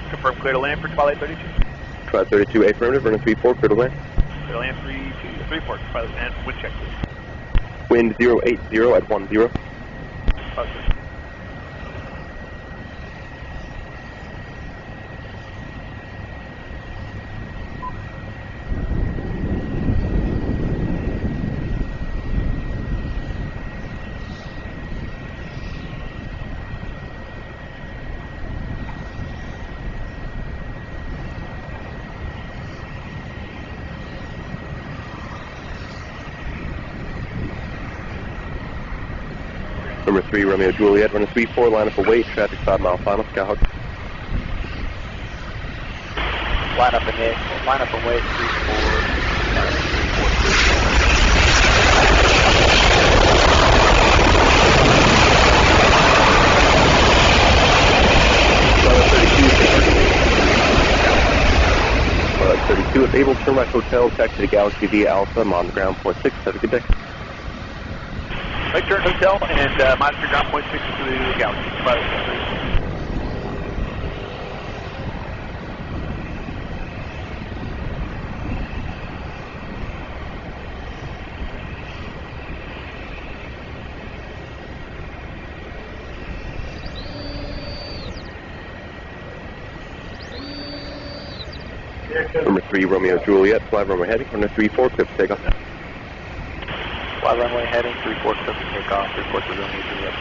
Confirm clear to land for Twilight 32. Twilight 32, affirmative, running 34, clear to land. Clear to land 34, Twilight land, wind check please. Wind 080 at 10. Positive. Number 3, Romeo Juliet, running 34, line up await, traffic 5 mile final, Skyhawk. Line up and hit, line up and wait, 32, if able, turn right hotel, taxi to Galaxy via Alpha, I'm on ground point 6, have a good day. Right turn hotel and monitor ground point 6 to the Galaxy. Number 3, Romeo Juliet, fly runway heading, runway 34, clear for takeoff. Fly runway heading, 34, clear for takeoff, report to Romeo Juliet.